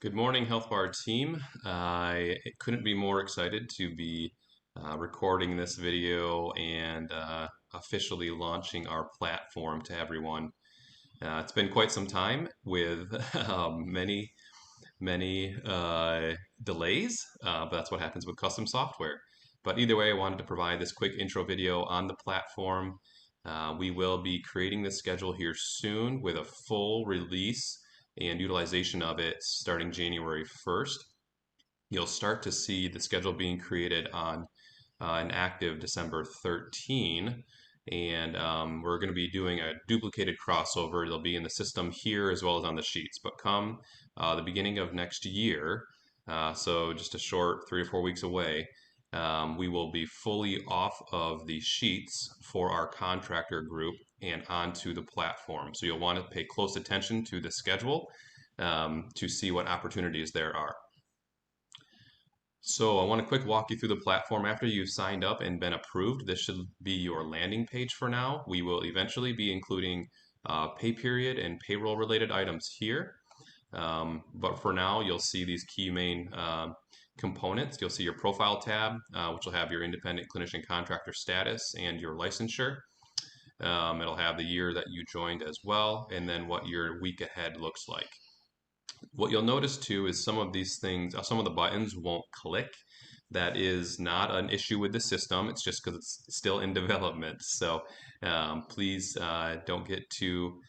Good morning, HealthBar team. I couldn't be more excited to be recording this video and officially launching our platform to everyone. It's been quite some time with many delays, but that's what happens with custom software. But either way, I wanted to provide this quick intro video on the platform. We will be creating the schedule here soon with a full release and utilization of it starting January 1st. You'll start to see the schedule being created on an active December 13. And we're going to be doing a duplicated crossover. They'll be in the system here as well as on the sheets. But come the beginning of next year, so just a short 3 or 4 weeks away, we will be fully off of the sheets for our contractor group and onto the platform. So you'll want to pay close attention to the schedule to see what opportunities there are. So I want to quick walk you through the platform. After you've signed up and been approved, this should be your landing page for now. We will eventually be including pay period and payroll related items here. But for now, you'll see these key main components. You'll see your profile tab, which will have your independent clinician contractor status and your licensure. It'll have the year that you joined as well, and then what your week ahead looks like. What you'll notice too is some of these things, some of the buttons won't click. That is not an issue with the system. It's just because it's still in development. So please don't get too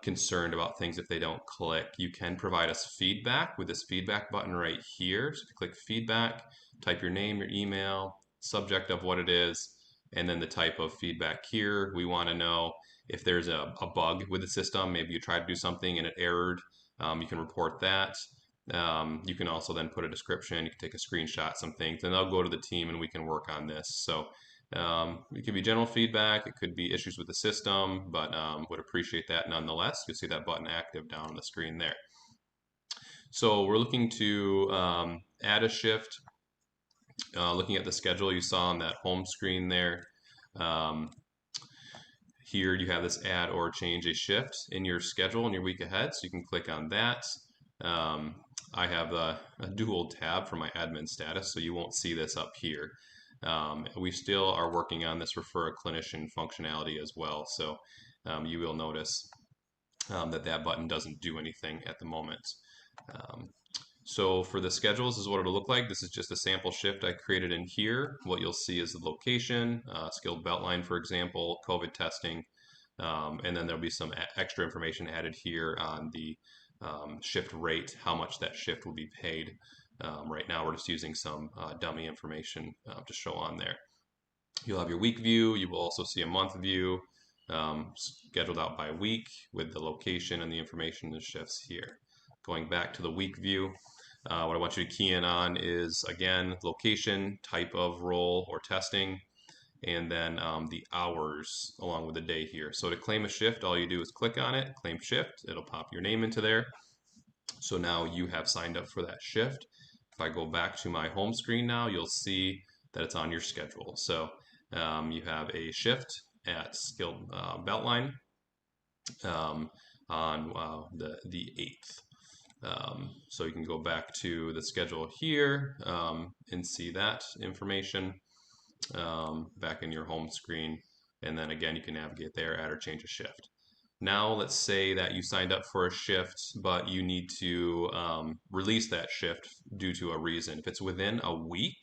concerned about things if they don't click. You can provide us feedback with this feedback button right here. So if you click feedback, type your name, your email, subject of what it is, and then the type of feedback here. We want to know if there's a bug with the system. Maybe you tried to do something and it errored. You can report that. You can also then put a description. You can take a screenshot, some things, and they'll go to the team and we can work on this. So it could be general feedback. It could be issues with the system, but would appreciate that nonetheless. You'll see that button active down on the screen there. So we're looking to add a shift. Looking at the schedule you saw on that home screen there. Here you have this add or change a shift in your schedule in your week ahead, so you can click on that. I have a dual tab for my admin status, so you won't see this up here. We still are working on this refer a clinician functionality as well, so you will notice that button doesn't do anything at the moment. So for the schedules, this is what it'll look like. This is just a sample shift I created in here. What you'll see is the location, skilled beltline, for example, COVID testing, and then there'll be some extra information added here on the shift rate, how much that shift will be paid. Right now, we're just using some dummy information to show on there. You'll have your week view. You will also see a month view, scheduled out by week with the location and the information and shifts here. Going back to the week view, what I want you to key in on is, again, location, type of role or testing, and then the hours along with the day here. So to claim a shift, all you do is click on it, claim shift. It'll pop your name into there. So now you have signed up for that shift. If I go back to my home screen now, you'll see that it's on your schedule. So you have a shift at skilled beltline on the 8th. So you can go back to the schedule here and see that information back in your home screen. And then again, you can navigate there, add or change a shift. Now let's say that you signed up for a shift, but you need to release that shift due to a reason. If it's within a week,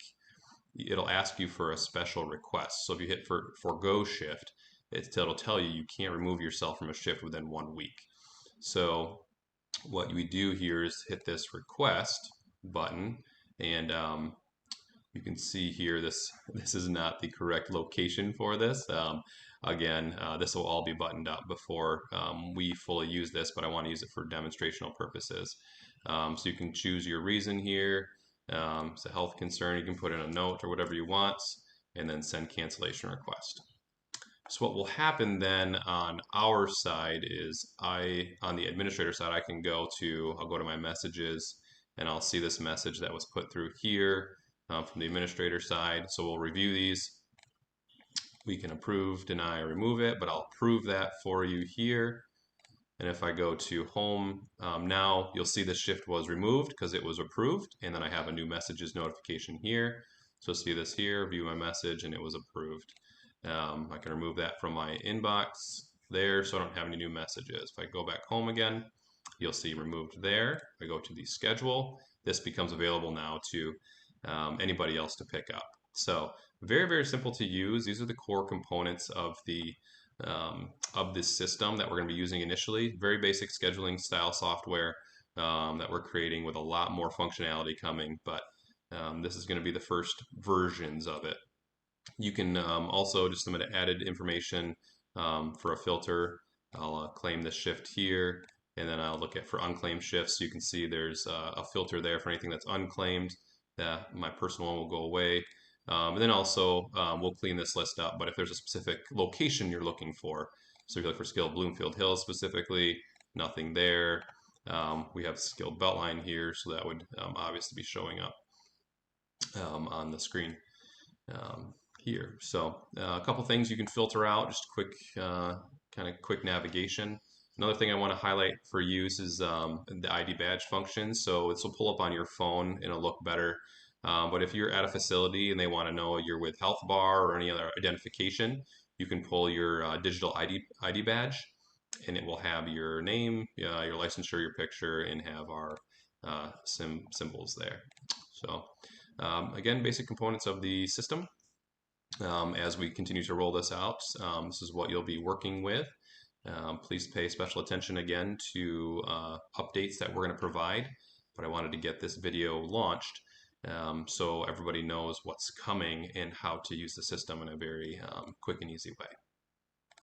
it'll ask you for a special request. So if you hit forgo shift, it'll tell you you can't remove yourself from a shift within 1 week. So what we do here is hit this request button, and you can see here this is not the correct location for this. Again, this will all be buttoned up before we fully use this, but I want to use it for demonstrational purposes. So you can choose your reason here. It's a health concern. You can put in a note or whatever you want, and then send cancellation request. So what will happen then on our side is on the administrator side, I'll go to my messages, and I'll see this message that was put through here from the administrator side. So we'll review these. We can approve, deny, or remove it, but I'll approve that for you here. And if I go to home now, you'll see the shift was removed because it was approved. And then I have a new messages notification here. So see this here, view my message, and it was approved. I can remove that from my inbox there so I don't have any new messages. If I go back home again, you'll see removed there. If I go to the schedule, this becomes available now to anybody else to pick up. So very, very simple to use. These are the core components of this system that we're going to be using initially. Very basic scheduling style software that we're creating with a lot more functionality coming, but this is going to be the first versions of it. You can also just submit added information for a filter. I'll claim this shift here, and then I'll look at for unclaimed shifts. You can see there's a filter there for anything that's unclaimed. My personal one will go away. And then also we'll clean this list up, but if there's a specific location you're looking for, so if you look for skilled Bloomfield Hills specifically, nothing there. We have skilled Beltline here, so that would obviously be showing up on the screen here. So a couple things you can filter out, just quick kind of quick navigation. Another thing I want to highlight for use is the ID badge function. So this will pull up on your phone and it'll look better. But if you're at a facility and they want to know you're with HealthBar or any other identification, you can pull your digital ID badge, and it will have your name, your licensure, your picture, and have our symbols there. So again, basic components of the system. As we continue to roll this out, this is what you'll be working with. Please pay special attention again to updates that we're going to provide, but I wanted to get this video launched so everybody knows what's coming and how to use the system in a very quick and easy way.